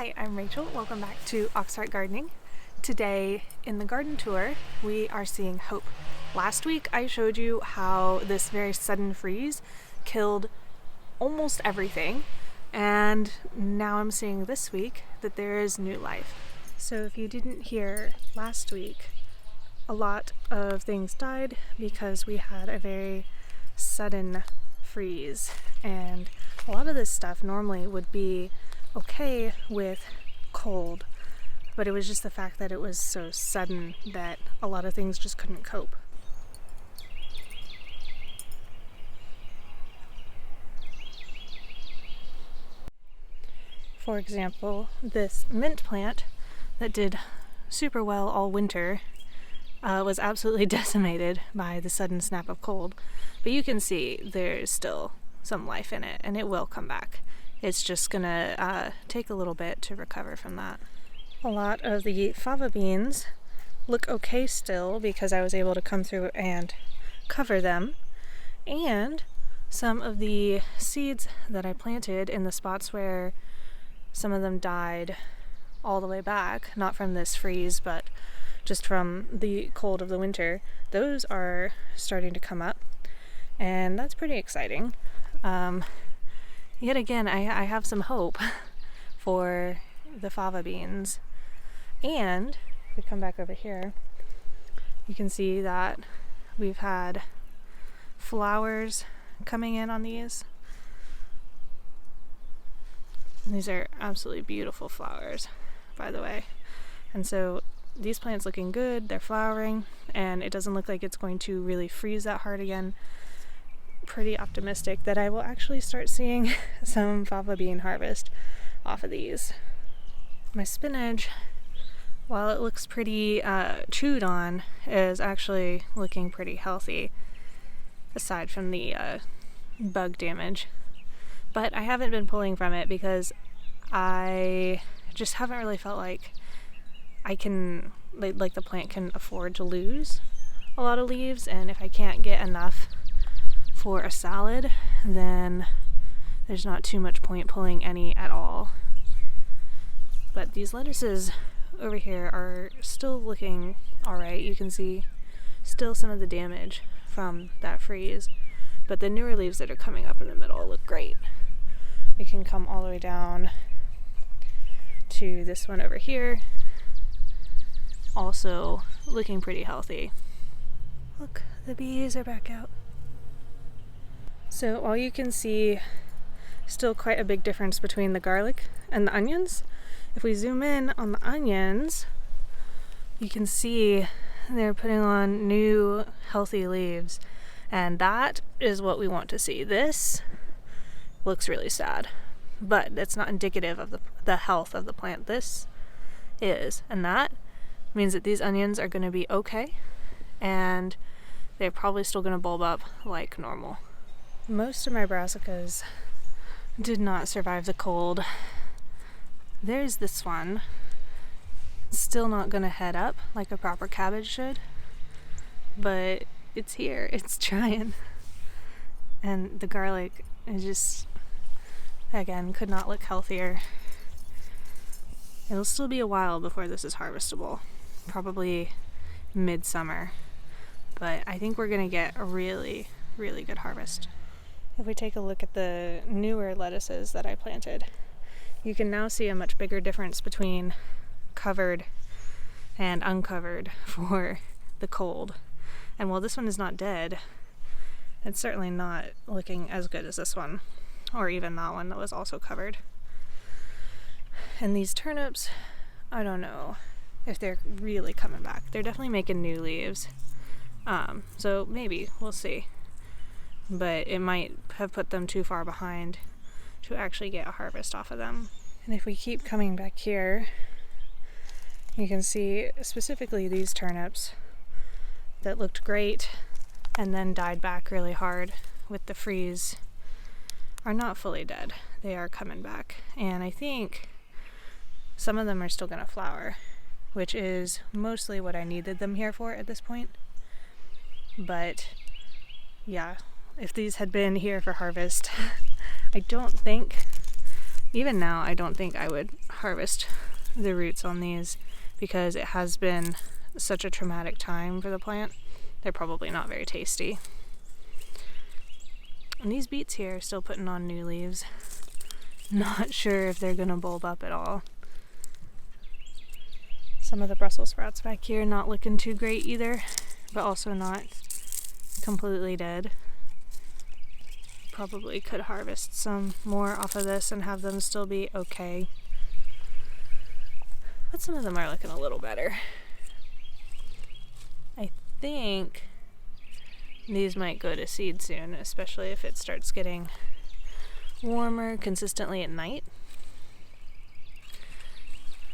Hi, I'm Rachel. Welcome back to Auxhart Gardening. Today in the garden tour, we are seeing hope. Last week I showed you how this very sudden freeze killed almost everything, and now I'm seeing this week that there is new life. So if you didn't hear last week, a lot of things died because we had a very sudden freeze, and a lot of this stuff normally would be okay with cold, but it was just the fact that it was so sudden that a lot of things just couldn't cope. For example, this mint plant that did super well all winter was absolutely decimated by the sudden snap of cold, but you can see there's still some life in it and it will come back. It's just gonna take a little bit to recover from that. A lot of the fava beans look okay still because I was able to come through and cover them, and some of the seeds that I planted in the spots where some of them died all the way back, not from this freeze but just from the cold of the winter, those are starting to come up, and that's pretty exciting. Yet again, I have some hope for the fava beans. And if we come back over here, you can see that we've had flowers coming in on these. And these are absolutely beautiful flowers, by the way. And so these plants looking good, they're flowering, and it doesn't look like it's going to really freeze that hard again. Pretty optimistic that I will actually start seeing some fava bean harvest off of these. My spinach, while it looks pretty chewed on, is actually looking pretty healthy aside from the bug damage. But I haven't been pulling from it because I just haven't really felt like I can, like the plant can afford to lose a lot of leaves, and if I can't get enough for a salad, then there's not too much point pulling any at all. But these lettuces over here are still looking alright. You can see still some of the damage from that freeze, but the newer leaves that are coming up in the middle look great. We can come all the way down to this one over here, also looking pretty healthy. Look, the bees are back out. So while you can see still quite a big difference between the garlic and the onions, if we zoom in on the onions, you can see they're putting on new healthy leaves, and that is what we want to see. This looks really sad, but it's not indicative of the health of the plant. This is, and that means that these onions are going to be okay, and they're probably still going to bulb up like normal. Most of my brassicas did not survive the cold. There's this one, still not gonna head up like a proper cabbage should, but it's here, it's trying. And the garlic is just, again, could not look healthier. It'll still be a while before this is harvestable, probably midsummer, but I think we're gonna get a really, really good harvest. If we take a look at the newer lettuces that I planted, you can now see a much bigger difference between covered and uncovered for the cold. And while this one is not dead, it's certainly not looking as good as this one, or even that one that was also covered. And these turnips, I don't know if they're really coming back. They're definitely making new leaves, so maybe, we'll see. But it might have put them too far behind to actually get a harvest off of them. And if we keep coming back here, you can see specifically these turnips that looked great and then died back really hard with the freeze are not fully dead. They are coming back, and I think some of them are still going to flower, which is mostly what I needed them here for at this point. But yeah, if these had been here for harvest, I don't think Even now, I don't think I would harvest the roots on these because it has been such a traumatic time for the plant. They're probably not very tasty. And these beets here are still putting on new leaves. Not sure if they're gonna bulb up at all. Some of the Brussels sprouts back here not looking too great either, but also not completely dead. Probably could harvest some more off of this and have them still be okay. But some of them are looking a little better. I think these might go to seed soon, especially if it starts getting warmer consistently at night.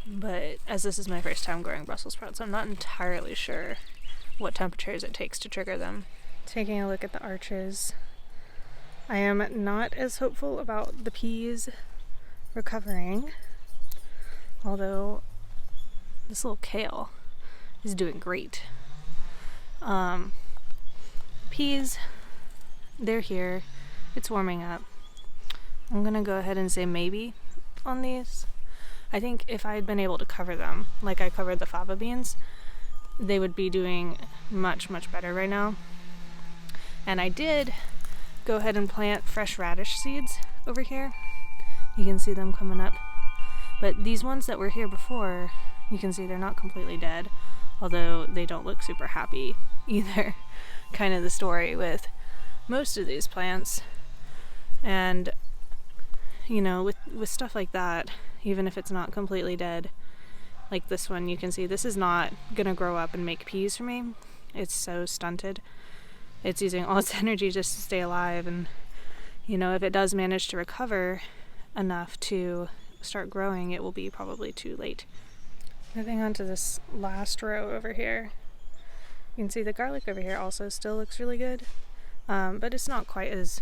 But as this is my first time growing Brussels sprouts, I'm not entirely sure what temperatures it takes to trigger them. Taking a look at the arches, I am not as hopeful about the peas recovering, although this little kale is doing great. Peas, they're here. It's warming up. I'm gonna go ahead and say maybe on these. I think if I had been able to cover them like I covered the fava beans, they would be doing much, much better right now. And I did go ahead and plant fresh radish seeds over here. You can see them coming up. But these ones that were here before, you can see they're not completely dead, although they don't look super happy either. Kind of the story with most of these plants. And you know, with stuff like that, even if it's not completely dead, like this one, you can see this is not gonna grow up and make peas for me. It's so stunted. It's using all its energy just to stay alive, and you know, if it does manage to recover enough to start growing, it will be probably too late. Moving on to this last row over here, you can see the garlic over here also still looks really good, but it's not quite as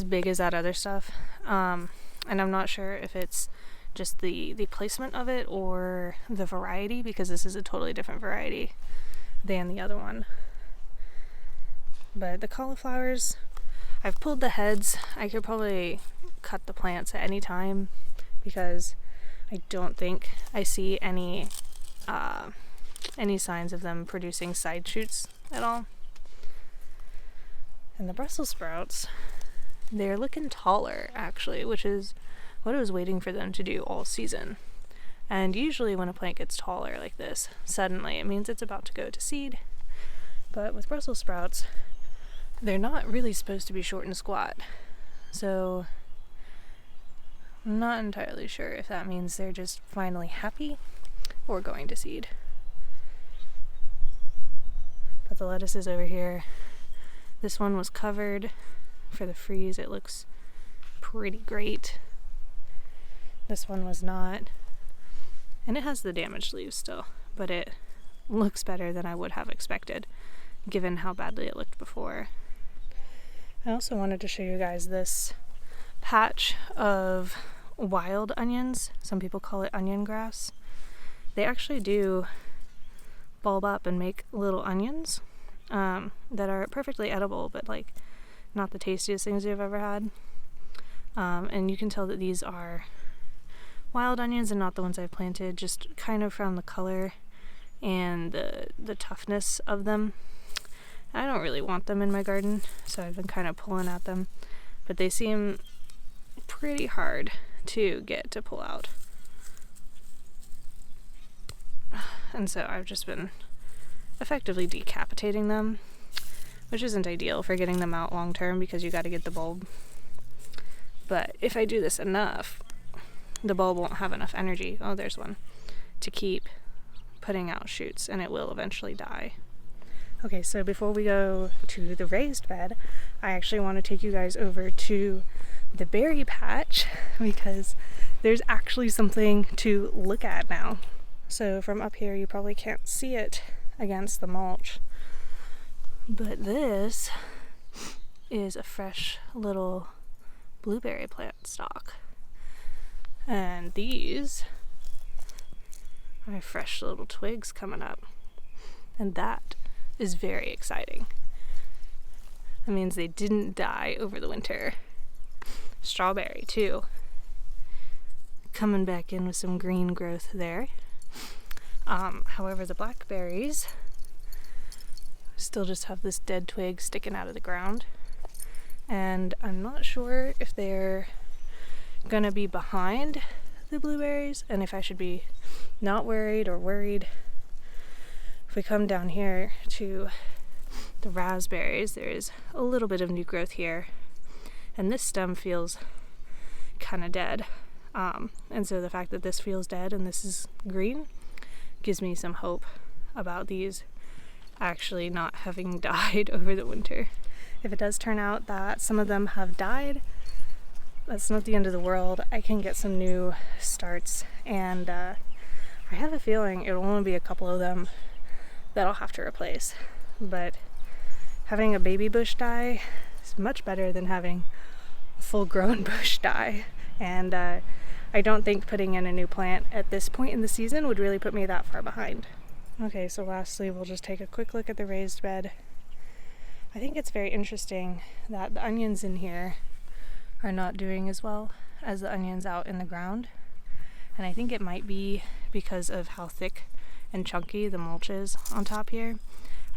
big as that other stuff. And I'm not sure if it's just the placement of it or the variety, because this is a totally different variety than the other one. But the cauliflowers, I've pulled the heads. I could probably cut the plants at any time because I don't think I see any signs of them producing side shoots at all. And the Brussels sprouts, they're looking taller actually, which is what I was waiting for them to do all season. And usually when a plant gets taller like this, suddenly it means it's about to go to seed. But with Brussels sprouts, they're not really supposed to be short and squat. So I'm not entirely sure if that means they're just finally happy or going to seed. But the lettuce is over here. This one was covered for the freeze. It looks pretty great. This one was not. And it has the damaged leaves still, but it looks better than I would have expected given how badly it looked before. I also wanted to show you guys this patch of wild onions. Some people call it onion grass. They actually do bulb up and make little onions that are perfectly edible, but like not the tastiest things you've ever had. And you can tell that these are wild onions and not the ones I've planted, just kind of from the color and the toughness of them. I don't really want them in my garden, so I've been kind of pulling at them, but they seem pretty hard to get to pull out. And so I've just been effectively decapitating them, which isn't ideal for getting them out long term because you got to get the bulb. But if I do this enough, the bulb won't have enough energy, oh there's one, to keep putting out shoots, and it will eventually die. Okay, so before we go to the raised bed, I actually want to take you guys over to the berry patch because there's actually something to look at now. So from up here you probably can't see it against the mulch, but this is a fresh little blueberry plant stalk, and these are fresh little twigs coming up, and that is very exciting. That means they didn't die over the winter. Strawberry too. coming back in with some green growth there. However, the blackberries still just have this dead twig sticking out of the ground, and I'm not sure if they're gonna be behind the blueberries and if I should be not worried or worried. If we come down here to the raspberries, there's a little bit of new growth here, and this stem feels kind of dead, and so the fact that this feels dead and this is green gives me some hope about these actually not having died over the winter. If it does turn out that some of them have died, that's not the end of the world. I can get some new starts, and I have a feeling it'll only be a couple of them that I'll have to replace. But having a baby bush die is much better than having a full-grown bush die, and I don't think putting in a new plant at this point in the season would really put me that far behind. Okay, so lastly, we'll just take a quick look at the raised bed. I think it's very interesting that the onions in here are not doing as well as the onions out in the ground. And I think it might be because of how thick and chunky the mulch is on top here.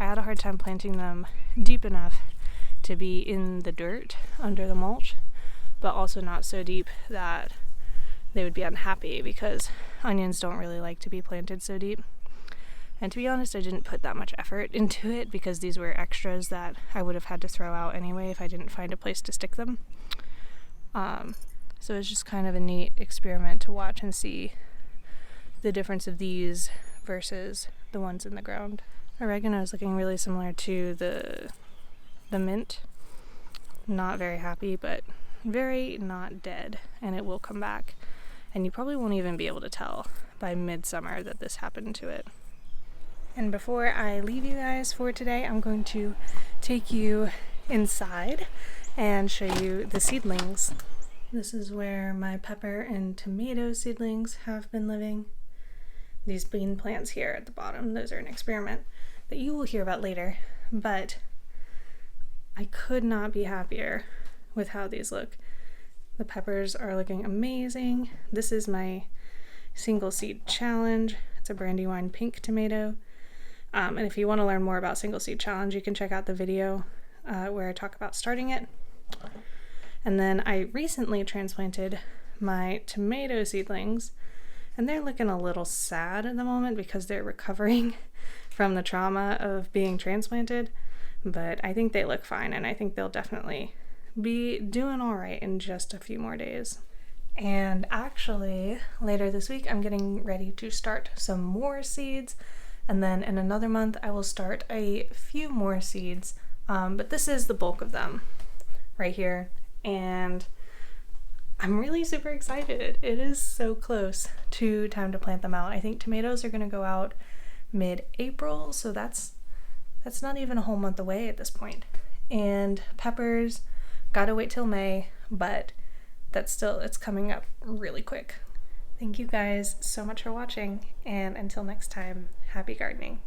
I had a hard time planting them deep enough to be in the dirt under the mulch, but also not so deep that they would be unhappy, because onions don't really like to be planted so deep. And to be honest, I didn't put that much effort into it because these were extras that I would have had to throw out anyway if I didn't find a place to stick them. So it's just kind of a neat experiment to watch and see the difference of these versus the ones in the ground. Oregano is looking really similar to the mint. Not very happy, but very not dead, and it will come back. And you probably won't even be able to tell by midsummer that this happened to it. And before I leave you guys for today, I'm going to take you inside and show you the seedlings. This is where my pepper and tomato seedlings have been living. These bean plants here at the bottom, those are an experiment that you will hear about later, but I could not be happier with how these look. The peppers are looking amazing. This is my single seed challenge. It's a Brandywine pink tomato. And if you want to learn more about single seed challenge, you can check out the video where I talk about starting it. And then I recently transplanted my tomato seedlings, and they're looking a little sad at the moment because they're recovering from the trauma of being transplanted, but I think they look fine, and I think they'll definitely be doing all right in just a few more days. And actually, later this week, I'm getting ready to start some more seeds, and then in another month, I will start a few more seeds, but this is the bulk of them right here, and I'm really super excited. It is so close to time to plant them out. I think tomatoes are going to go out mid-April, so that's not even a whole month away at this point. And peppers, gotta wait till May, but it's coming up really quick. Thank you guys so much for watching, and until next time, happy gardening.